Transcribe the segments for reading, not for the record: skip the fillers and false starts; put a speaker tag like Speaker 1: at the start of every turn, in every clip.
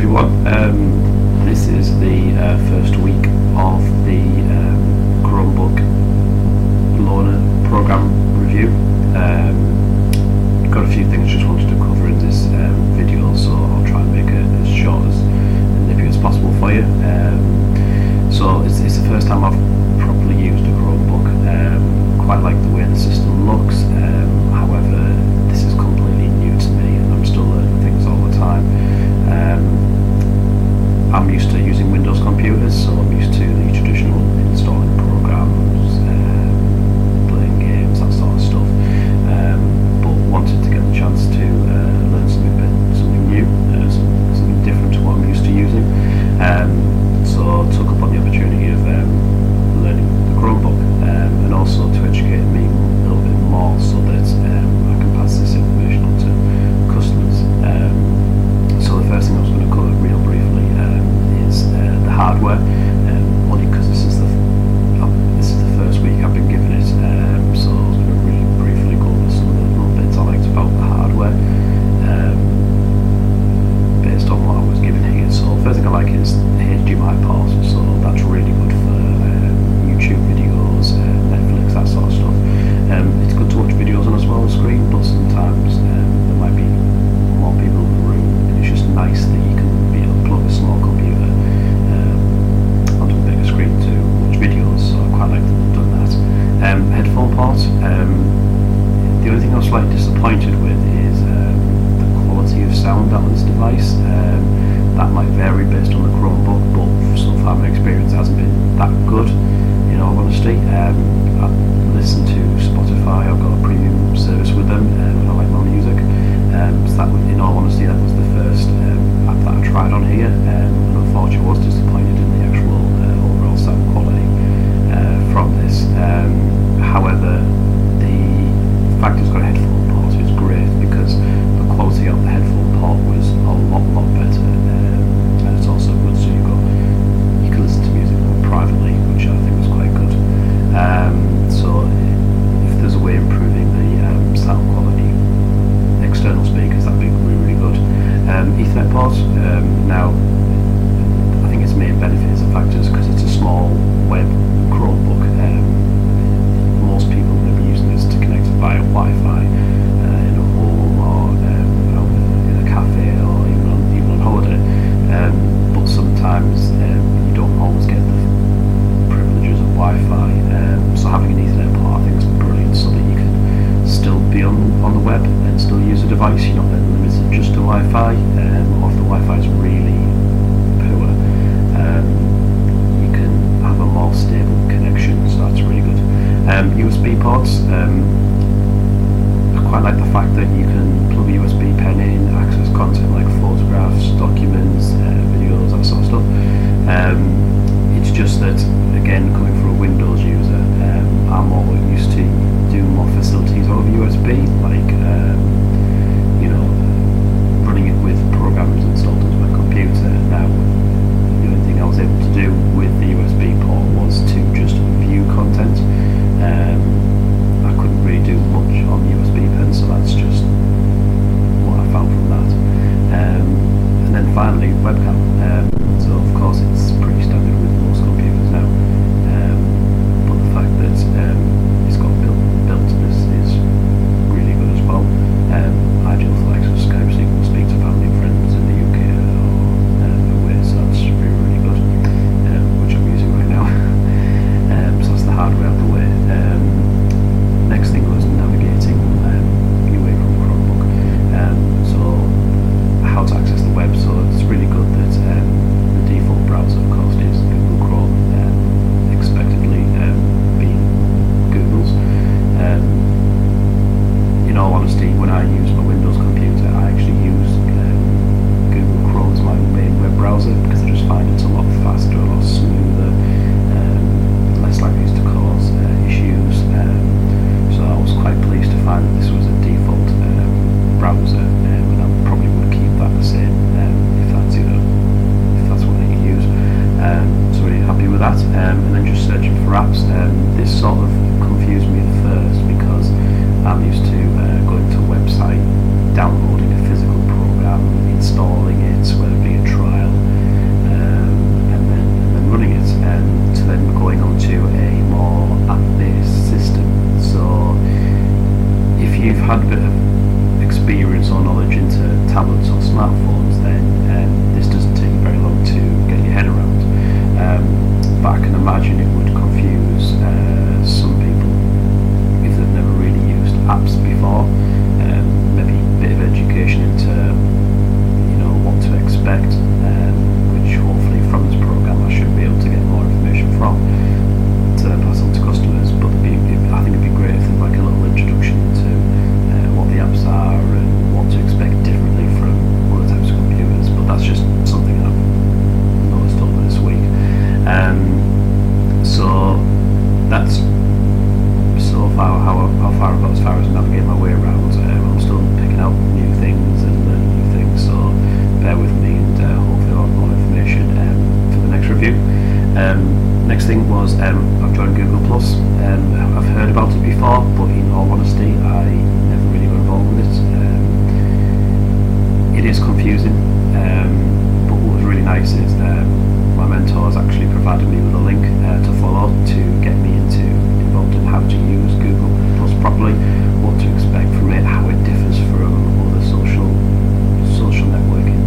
Speaker 1: everyone. This is the first week of the Chromebook Loaner program review. Got a few things just wanted to cover in this video, so I'll try and make it as short and nippy as possible for you. So it's the first time I've properly used a Chromebook. Quite like the way the system looks. However, this is completely new to me, and I'm still learning things all the time. I'm used to using Windows computers, so I'm used to the traditional installing programs, playing games, that sort of stuff. But wanted to get the chance to learn something new, something different to what I'm used to using. So took up on the opportunity of learning the Chromebook, and also to educate me a little bit more so that I can pass this information on to customers. So the first thing I was going to cover real briefly is the hardware, only because this is the first week I've been given it, so I was going to really briefly go over some of the little bits I liked about the hardware based on what I was given here. So the first thing I like is HDMI port, so that's really good for YouTube videos, Netflix, that sort of stuff. It's good to watch videos on a smaller screen, but sometimes there might be more people in the room, and it's just nice that you can be able to plug a small computer onto a bigger screen to watch videos, so I quite like that they've done that. Headphone port, the only thing I was slightly disappointed with is the quality of sound out on this device. That might vary based on the Chromebook, but so far my experience hasn't been that good, in all honesty. I listen to Spotify, I've got a premium service with them, and I like my music. So that, in all honesty, that was the first app that I tried on here, and unfortunately I was disappointed in the actual overall sound quality from this. However, the fact it's got a headphone port is great, because the quality of the headphone port was a lot better, and it's also good so you can listen to music more privately, which I think was quite good. So if there's a way of improving the sound quality, external speakers, that'd be really good. Ethernet port, now I think its main benefit is the fact is because it's a small web Chromebook, most people are going to be using this to connect via Wi-Fi in a home, or out in a cafe, or even on holiday. But sometimes you don't always get the privileges of Wi-Fi, so having an Ethernet port I think is brilliant, so that you can still be on the web and still use a device. You're not then limited just to Wi-Fi, or if the Wi-Fi is really poor, you can have a more stable connection, so that's really good. USB ports, I quite like the fact that you can plug a USB pen in, access content like photographs, documents, videos, that sort of stuff. It's just that, again, coming from a Windows user, I'm more used to doing more facilities over USB, like running it with programs installed into my computer. Now, the only thing I was able to do with the USB port was to just view content. I couldn't really do much on the USB pen, so that's just what I found from that. And then finally, webcam. So of course it's pretty standard with most computers now, but the fact that it's got built to this is really good as well. Ideal for like Skype, so you can speak to family and friends in the UK or away, so that's really good, which I'm using right now. So that's the hardware out the way. Next thing was navigating away from Chromebook. So how to access the web. So it's really good that the default browser, of course, is Google Chrome, expectedly being Google's. In all honesty, when I use my Windows computer, I actually use Google Chrome as my main web browser, because I just find it's a lot faster, a lot smoother, less likely to cause issues. So I was quite pleased to find that this was a default browser, and I probably would keep that the same if that's what I can use. So really happy with that. And then just searching for apps. This sort of confused me at first, because I'm used to going to a website, downloading a physical program, installing it, whether it be a trial or knowledge into tablets or smartphones, then this doesn't take you very long to get your head around. But I can imagine it would confuse some people if they've never really used apps before. Maybe a bit of education into what to expect, which hopefully from this program I should be able to get more information from to then pass on to customers. But I think it'd be great if there's like a little introduction to what the apps are and what to expect differently from other types of computers. But that's just something I've noticed over this week. So that's so far how far I've got as far as navigating my way around. I'm still picking out new things and learning new things, so bear with me, and hopefully I'll have more information for the next review. Next thing was I've joined Google Plus. I've heard about it before, but in all honesty I never really got involved with it. It is confusing, but what was really nice is my mentor has actually provided me with a link to follow to get me involved in how to use Google Plus properly, what to expect from it, how it differs from other social networking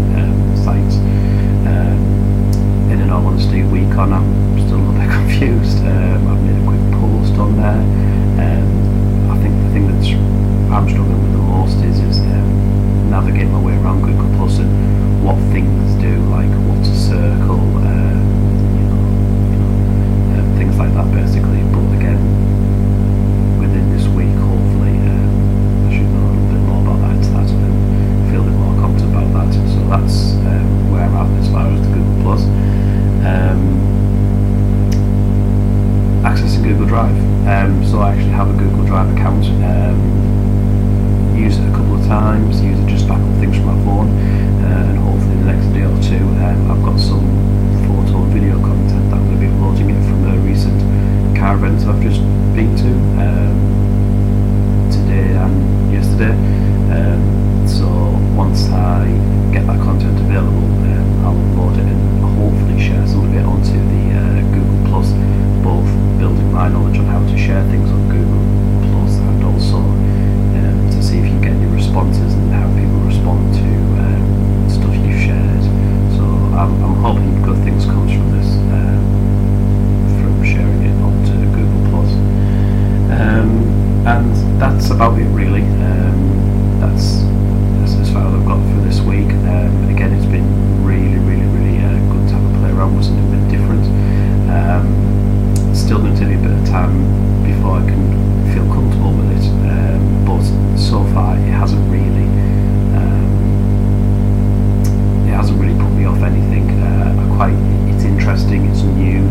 Speaker 1: sites. And in all honesty, a week on, I'm still a little bit confused. I've made a quick post on there. I think the thing that I'm struggling with the most is navigating my way around Google Plus and what things do, like what to circle, things like that basically. But again, within this week, hopefully, I should know a little bit more about that and feel a bit more confident about that. So that's where I'm at as far as the Google Plus. Accessing Google Drive. So I actually have a Google Drive account. Use it a couple of times, use it just back up things from my phone, and hopefully the next day or two I've got some photo and video content that I'm going to be uploading it from a recent car event I've just been to today and yesterday. So once I get that content available, I'll upload it and hopefully share some of it onto the Google Plus, both building my knowledge on how to share things on Google Plus and also to see if you get any responses and how people respond to stuff you've shared. So I'm hoping good things comes from this, from sharing it onto Google Plus. And that's about it really. That's as far as I've got for this week. Again, it's been really good to have a play around with something a bit different. Still going to take me a bit of time before I can feel comfortable with it, but so far it hasn't really put me off anything. It's interesting, it's new.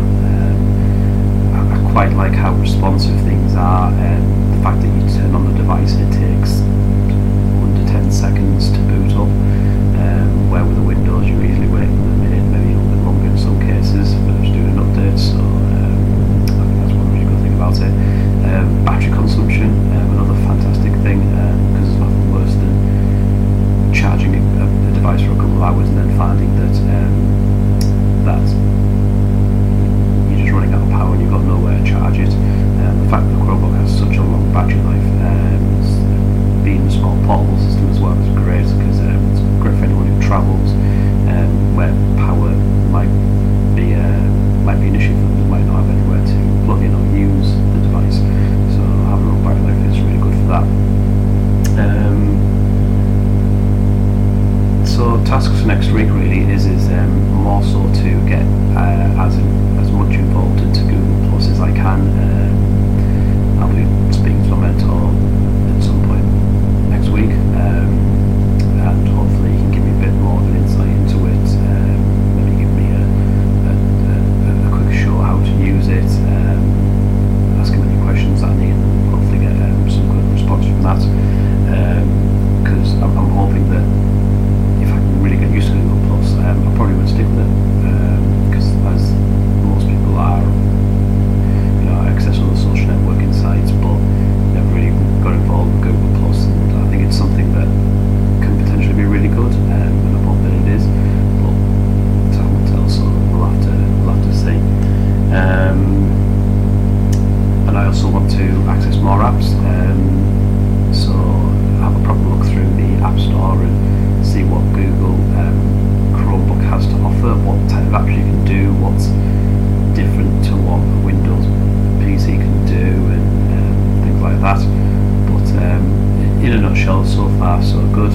Speaker 1: I quite like how responsive things are, and the fact that you turn on the device and it takes under 10 seconds to boot up, where with the Windows you're easily waiting a minute, maybe a little bit longer in some cases, but it's doing an update. So I think that's one really good thing about it. Battery consumption, another fantastic thing, because there's nothing worse than charging a device for a couple of hours and then finding that you're just running out of power and you've got nowhere to charge it. The fact that the Chromebook has such a long battery life, being a small portable system as well, is great, because it's great for anyone who travels, where power might be an issue for them, might not have anywhere to plug in or use the device. So having a long battery life is really good for that. So tasks for next week really is more so to get as much involved into Google Plus as I can. I'll be speaking to my mentor at some point next week, and hopefully he can give me a bit more of an insight into it, maybe give me a quick show how to use it, ask him any questions that I need, and hopefully get some good response from that, because I'm hoping that if I can really get used to Google Plus, I probably would stick with it, because as most people are, access all the social networking sites, but never really got involved with Google Plus, and I think it's something that can potentially be really good, and I hope that it is, but time will tell, so we'll have to see. And I also want to access more apps, so have a proper look through the App Store and see what Google Chromebook has to offer, what type of apps you can do, what's different to what a Windows PC can do, and things like that. But in a nutshell, so far so good.